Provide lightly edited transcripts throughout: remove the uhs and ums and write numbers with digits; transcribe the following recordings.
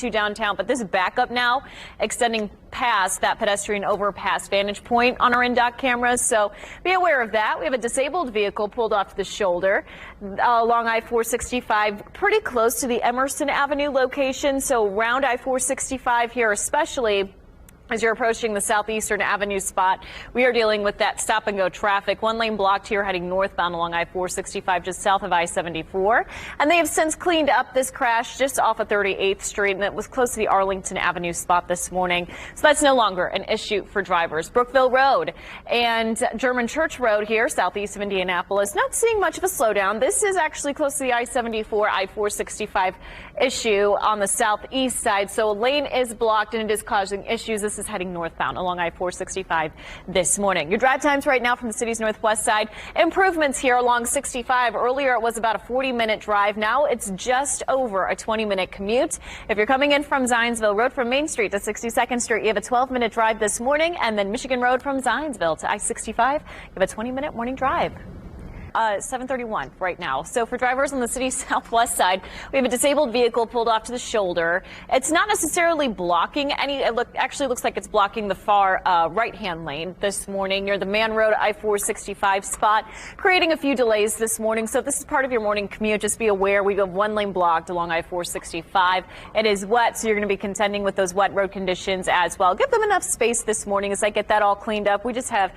to downtown, but this backup now extending past that pedestrian overpass vantage point on our in-dock cameras, so be aware of that. We have a disabled vehicle pulled off the shoulder along I-465, pretty close to the Emerson Avenue location, so around I-465 here, especially as you're approaching the Southeastern Avenue spot. We are dealing with that stop and go traffic. One lane blocked here heading northbound along I-465 just south of I-74. And they have since cleaned up this crash just off of 38th Street, and it was close to the Arlington Avenue spot this morning. So that's no longer an issue for drivers. Brookville Road and German Church Road here southeast of Indianapolis. Not seeing much of a slowdown. This is actually close to the I-74, I-465 issue on the southeast side. So a lane is blocked and it is causing issues. This is heading northbound along I-465 this morning. Your drive times right now from the city's northwest side. Improvements here along 65. Earlier it was about a 40-minute drive. Now it's just over a 20-minute commute. If you're coming in from Zionsville Road from Main Street to 62nd Street, you have a 12-minute drive this morning, and then Michigan Road from Zionsville to I-65, you have a 20-minute morning drive. 7:31 right now. So for drivers on the city's southwest side, we have a disabled vehicle pulled off to the shoulder. It's not necessarily blocking any. It actually looks like it's blocking the far right-hand lane this morning near the Man Road I-465 spot, creating a few delays this morning. So if this is part of your morning commute, just be aware we have one lane blocked along I-465. It is wet, so you're going to be contending with those wet road conditions as well. Give them enough space this morning as I get that all cleaned up. We just have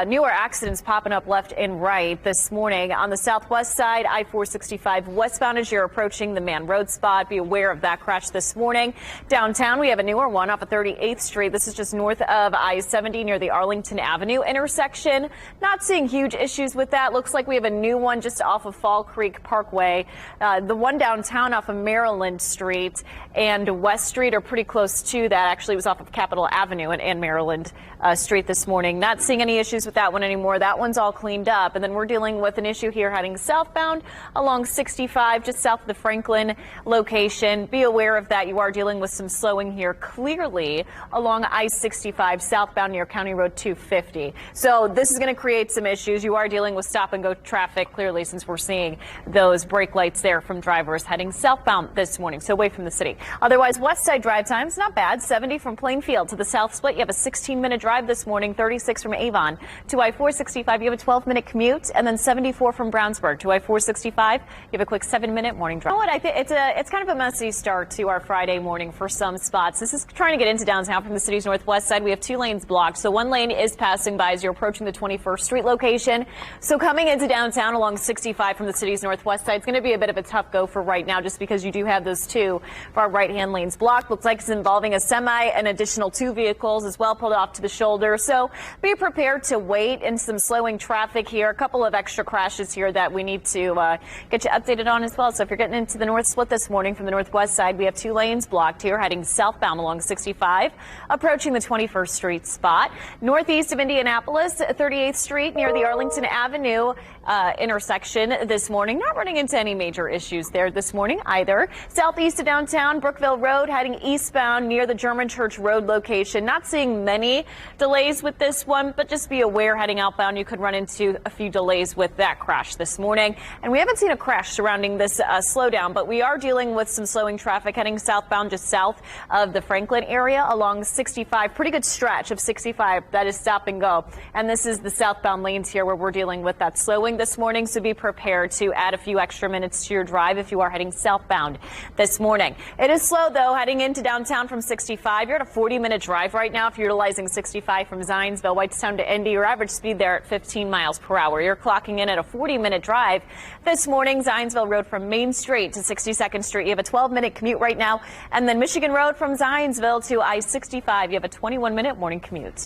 newer accidents popping up left and right this morning. On the southwest side, I-465 westbound as you're approaching the Man Road spot. Be aware of that crash this morning. Downtown, we have a newer one off of 38th Street. This is just north of I-70 near the Arlington Avenue intersection. Not seeing huge issues with that. Looks like we have a new one just off of Fall Creek Parkway. The one downtown off of Maryland Street and West Street are pretty close to that. Actually, it was off of Capitol Avenue and Maryland Street this morning. Not seeing any issues with that one anymore. That one's all cleaned up. And then we're dealing with an issue here heading southbound along 65 just south of the Franklin location. Be aware of that. You are dealing with some slowing here clearly along I-65 southbound near County Road 250. So this is going to create some issues. You are dealing with stop and go traffic clearly since we're seeing those brake lights there from drivers heading southbound this morning, so away from the city. Otherwise, west side drive times not bad. 70 from Plainfield to the south split. You have a 16-minute drive this morning. 36 from Avon to I-465. You have a 12-minute commute, and then 74 from Brownsburg to I-465. You have a quick 7-minute morning drive. You know what? I think it's kind of a messy start to our Friday morning for some spots. This is trying to get into downtown from the city's northwest side. We have two lanes blocked. So one lane is passing by as you're approaching the 21st Street location. So coming into downtown along 65 from the city's northwest side, it's going to be a bit of a tough go for right now just because you do have those two far right-hand lanes blocked. Looks like it's involving a semi, an additional two vehicles as well pulled off to the shoulder. So be prepared to wait and some slowing traffic here. A couple of extra crashes here that we need to get you updated on as well. So if you're getting into the north split this morning from the northwest side, we have two lanes blocked here heading southbound along 65, approaching the 21st Street spot. Northeast of Indianapolis, 38th Street near the Arlington Avenue intersection this morning. Not running into any major issues there this morning either. Southeast of downtown, Brookville Road heading eastbound near the German Church Road location. Not seeing many delays with this one, but just be aware heading outbound you could run into a few delays with that crash this morning. And we haven't seen a crash surrounding this slowdown, but we are dealing with some slowing traffic heading southbound just south of the Franklin area along 65. Pretty good stretch of 65 that is stop and go. And this is the southbound lanes here where we're dealing with that slowing this morning, so be prepared to add a few extra minutes to your drive if you are heading southbound this morning. It is slow though heading into downtown from 65. You're at a 40-minute drive right now if you're utilizing 65 from Zionsville, Whitestown to Indy. Your average speed there at 15 miles per hour. You're clocking in at a 40-minute drive this morning. Zionsville Road from Main Street to 62nd Street. You have a 12-minute commute right now, and then Michigan Road from Zionsville to I-65. You have a 21-minute morning commute.